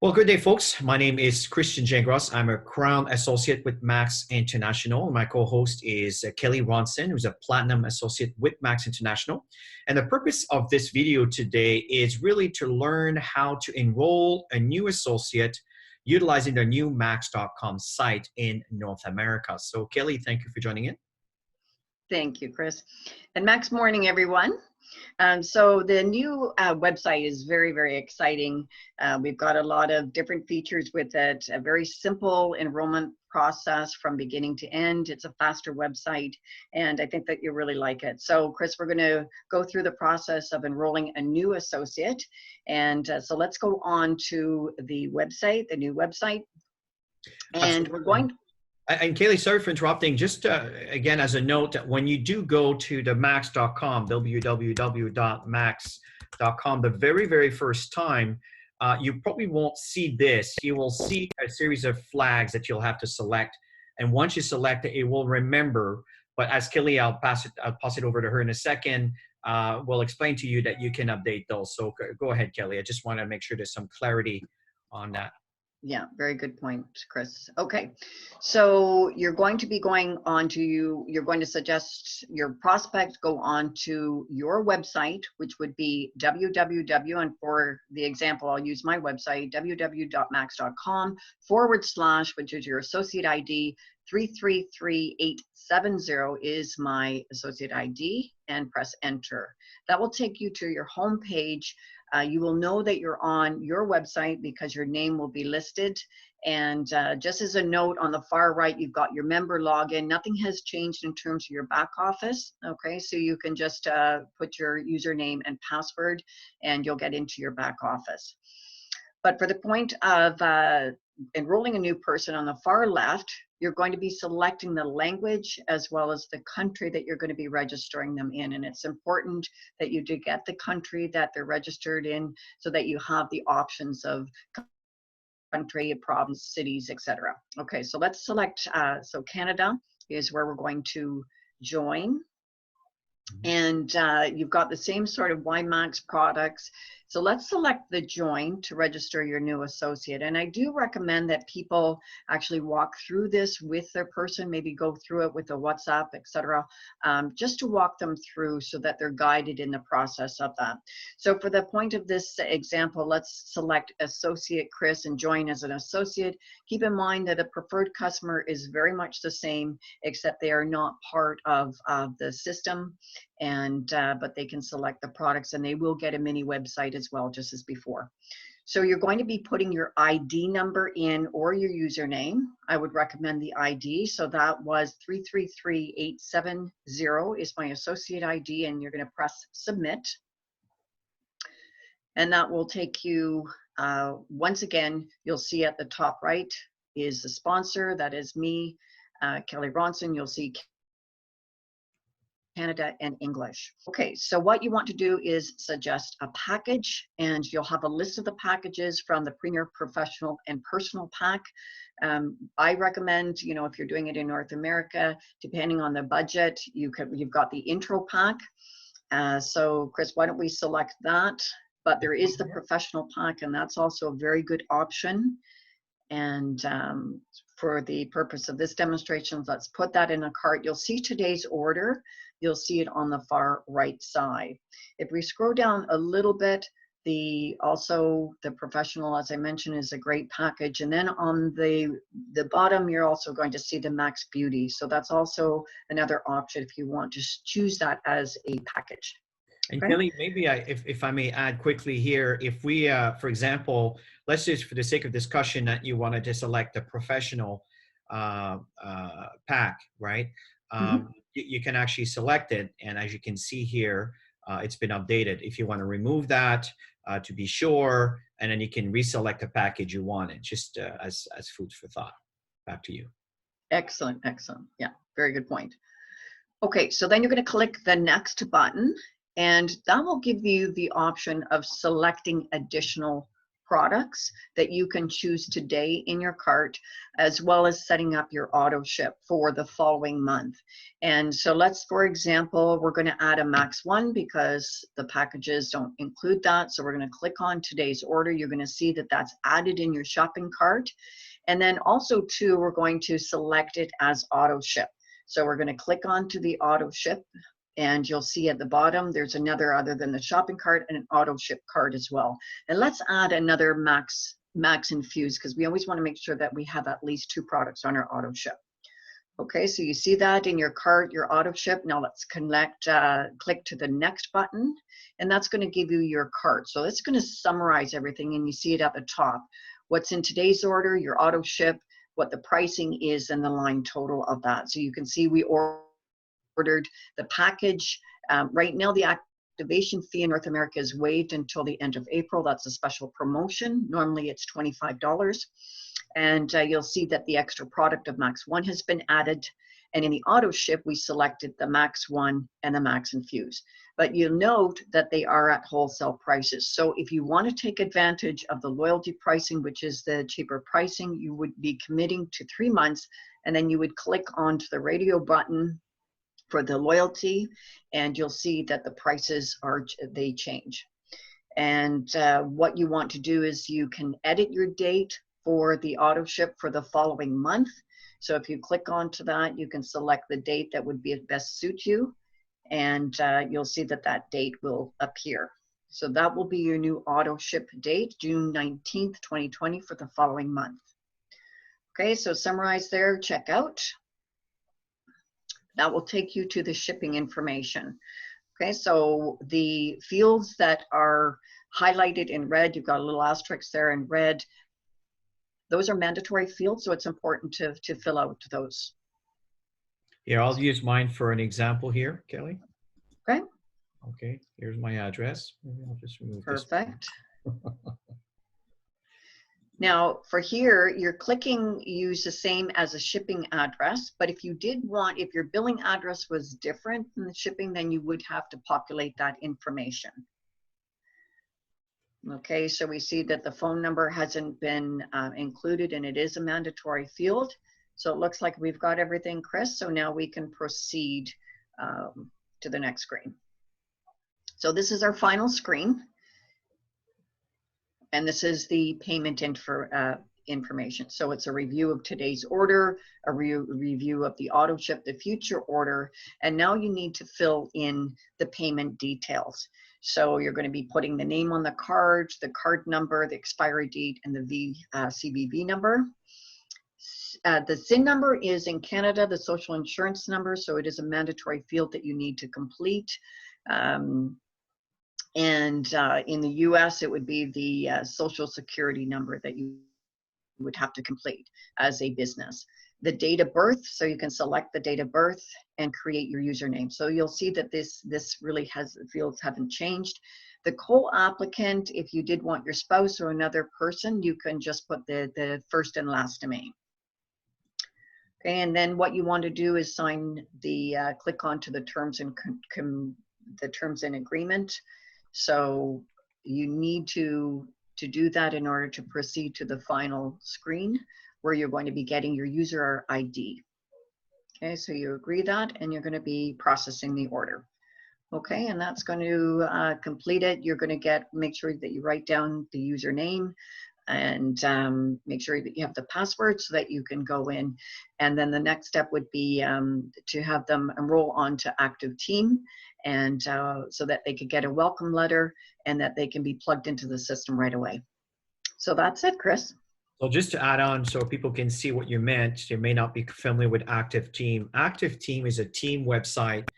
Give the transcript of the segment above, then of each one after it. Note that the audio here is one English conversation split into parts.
Well, good day, folks. My name is Gingras. I'm a Crown Associate with Max International. My co-host is Kelly Ronsyn, who's a Platinum Associate with Max International. And the purpose of this video today is really to learn how to enroll a new associate utilizing the new Max.com site in North America. So, Kelly, thank you for joining in. Thank you, Chris. And Max morning, everyone. So the new website is very, very exciting. We've got a lot of different features with it, a very simple enrollment process from beginning to end. It's a faster website, and I think that you really like it. So Chris, we're going to go through the process of enrolling a new associate. And so let's go on to the website, the new website. And Absolutely. we're going to And Kaylee, sorry for interrupting. Just again, as a note, when you do go to the max.com, www.max.com, the very, very first time, you probably won't see this. You will see a series of flags that you'll have to select. And once you select it, it will remember. But as Kelly, I'll pass it over to her in a second. We'll explain to you that you can update those. So go ahead, Kelly. I just want to make sure there's some clarity on that. Yeah, very good point, Chris. Okay, so you're going to be going on to you're going to suggest your prospect go on to your website, which would be www, and for the example, I'll use my website, www.max.com / which is your associate ID, 333870 is my associate ID, and press enter. That will take you to your home page. You will know that you're on your website because your name will be listed. And just as a note, on the far right, you've got your member login. Nothing has changed in terms of your back office. Okay, so you can just put your username and password and you'll get into your back office. But for the point of enrolling a new person, on the far left, you're going to be selecting the language as well as the country that you're going to be registering them in. And it's important that you do get the country that they're registered in so that you have the options of country, province, cities, etc. Okay, so let's select, so Canada is where we're going to join. And you've got the same sort of YMAX products. So let's select the join to register your new associate. And I do recommend that people actually walk through this with their person, maybe go through it with a WhatsApp, etc., just to walk them through so that they're guided in the process of that. So for the point of this example, let's select associate Chris and join as an associate. Keep in mind that a preferred customer is very much the same, except they are not part of the system. And but they can select the products and they will get a mini website as well, just as before. So you're going to be putting your ID number in or your username. I would recommend the ID. So that was 333870 is my associate ID, and you're going to press submit. And that will take you, once again, you'll see at the top right is the sponsor. That is me, Kelly Ronsyn. You'll see Canada and English. Okay, so what you want to do is suggest a package, and you'll have a list of the packages from the Premier, Professional, and Personal pack. I recommend, you know, if you're doing it in North America, depending on the budget, you've got the intro pack. So Chris, why don't we select that? But there is the professional pack, and that's also a very good option. And for the purpose of this demonstration, let's put that in a cart. You'll see today's order. You'll see it on the far right side. If we scroll down a little bit, also the professional, as I mentioned, is a great package. And then on the bottom, you're also going to see the Max Beauty. So that's also another option if you want to choose that as a package. And Kelly, maybe if I may add quickly here, if we, for example, let's just for the sake of discussion that you wanted to select a professional pack, right? You can actually select it. And as you can see here, it's been updated. If you want to remove that to be sure, and then you can reselect the package you wanted, just as food for thought. Back to you. Excellent, excellent. Yeah, very good point. Okay, so then you're going to click the next button. And that will give you the option of selecting additional products that you can choose today in your cart, as well as setting up your auto ship for the following month. And so let's, for example, we're going to add a Max 1 because the packages don't include that. So we're going to click on today's order. You're going to see that that's added in your shopping cart. And then also too, we're going to select it as auto ship. So we're going to click onto the auto ship, and you'll see at the bottom, there's another other than the shopping cart and an auto ship cart as well. And let's add another Max Infuse, because we always want to make sure that we have at least 2 products on our auto ship. Okay, so you see that in your cart, your auto ship. Now let's connect, click to the next button, and that's going to give you your cart. So it's going to summarize everything, and you see it at the top. What's in today's order, your auto ship, what the pricing is, and the line total of that. So you can see we ordered the package. Right now, the activation fee in North America is waived until the end of April. That's a special promotion. Normally it's $25. And you'll see that the extra product of Max 1 has been added. And in the auto ship, we selected the Max 1 and the Max Infuse. But you'll note that they are at wholesale prices. So if you want to take advantage of the loyalty pricing, which is the cheaper pricing, you would be committing to 3 months, and then you would click onto the radio button for the loyalty, and you'll see that the prices they change. And what you want to do is you can edit your date for the auto ship for the following month. So if you click onto that, you can select the date that would best suit you, and you'll see that that date will appear. So that will be your new auto ship date, June 19th, 2020 for the following month. Okay, so summarize there, check out. That will take you to the shipping information. Okay, so the fields that are highlighted in red, you've got a little asterisk there in red. Those are mandatory fields, so it's important to fill out those. Yeah, I'll use mine for an example here, Kelly. Okay. Okay, here's my address. Maybe I'll just remove Perfect. this. Now for here, you're clicking use the same as a shipping address, but if you did want, if your billing address was different than the shipping, then you would have to populate that information. Okay, so we see that the phone number hasn't been included, and it is a mandatory field. So it looks like we've got everything, Chris. So now we can proceed to the next screen. So this is our final screen. And this is the payment information. So it's a review of today's order, a review of the auto ship, the future order, and now you need to fill in the payment details. So you're going to be putting the name on the card number, the expiry date, and the CVV number. The SIN number is in Canada, the social insurance number, so it is a mandatory field that you need to complete. And in the US, it would be the social security number that you would have to complete as a business. The date of birth, so you can select the date of birth and create your username. So you'll see that this really has, the fields haven't changed. The co-applicant, if you did want your spouse or another person, you can just put the first and last name. Okay, and then what you want to do is sign the, click onto the terms and agreement. So you need to do that in order to proceed to the final screen where you're going to be getting your user ID. Okay, so you agree that, and you're going to be processing the order. Okay, and that's going to complete it. You're going to make sure that you write down the username and make sure that you have the password so that you can go in. And then the next step would be to have them enroll onto Active Team, and so that they could get a welcome letter and that they can be plugged into the system right away. So that's it, Chris. So just to add on so people can see what you meant, they may not be familiar with Active Team. Active Team is a team website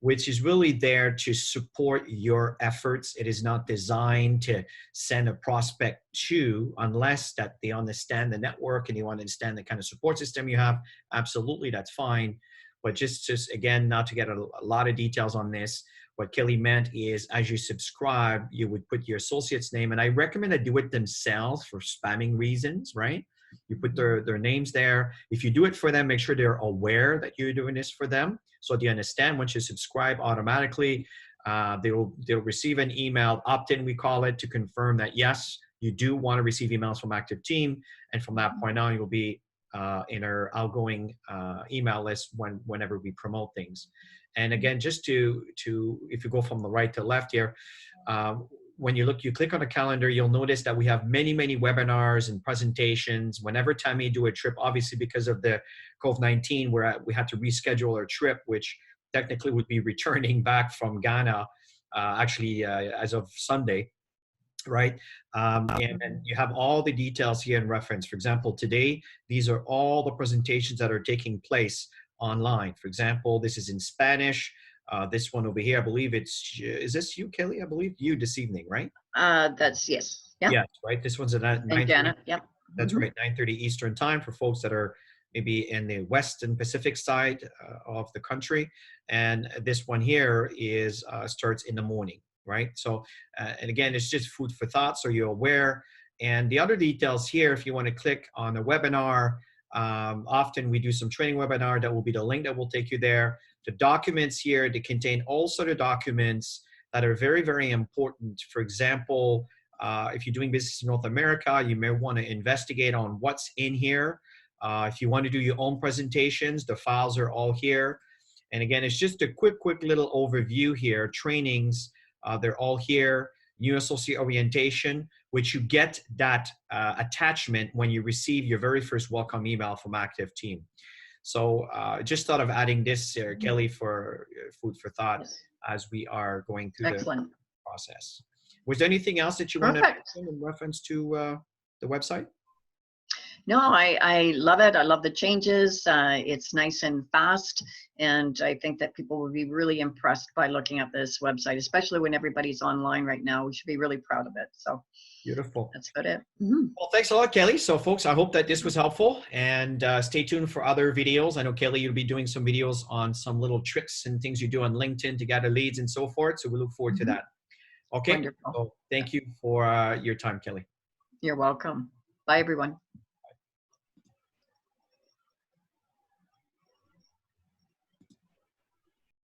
which is really there to support your efforts. It is not designed to send a prospect to, unless that they understand the network and they want to understand the kind of support system you have. Absolutely, that's fine. But just again, not to get a lot of details on this, what Kelly meant is as you subscribe, you would put your associate's name, and I recommend they do it themselves for spamming reasons, right? You put their names there. If you do it for them, make sure they're aware that you're doing this for them. So they understand once you subscribe automatically, they'll receive an email opt-in, we call it, to confirm that yes, you do want to receive emails from Active Team. And from that point on, you'll be in our outgoing email list whenever we promote things. And again, just to if you go from the right to left here, when you click on the calendar, you'll notice that we have many webinars and presentations. Whenever time we do a trip, obviously because of the COVID-19, we had to reschedule our trip, which technically would be returning back from Ghana, as of Sunday. Right. And then you have all the details here in reference. For example, today, these are all the presentations that are taking place online. For example, this is in Spanish. This one over here, I believe is this you, Kelly? I believe you this evening, right? That's yes. Yeah. Yes, right. This one's at 9:30. Janet, yep. That's right, 9:30 Eastern time for folks that are maybe in the West and Pacific side of the country. And this one here is starts in the morning. Right. So, and again, it's just food for thought, so you're aware. And the other details here, if you want to click on a webinar, often we do some training webinar. That will be the link that will take you there. The documents here, they contain all sort of documents that are very important. For example, if you're doing business in North America, you may want to investigate on what's in here. If you want to do your own presentations, the files are all here. And again, it's just a quick little overview here. Trainings. They're all here. New associate orientation, which you get that attachment when you receive your very first welcome email from Active Team. So just thought of adding this, Kelly, for food for thought as we are going through the process. Was there anything else that you want to mention in reference to the website? No, I love it. I love the changes. It's nice and fast. And I think that people will be really impressed by looking at this website, especially when everybody's online right now. We should be really proud of it. So beautiful. That's about it. Well, thanks a lot, Kelly. So folks, I hope that this was helpful, and stay tuned for other videos. I know, Kelly, you'll be doing some videos on some little tricks and things you do on LinkedIn to gather leads and so forth. So we look forward to that. Okay. Wonderful. So thank you for your time, Kelly. You're welcome. Bye, everyone.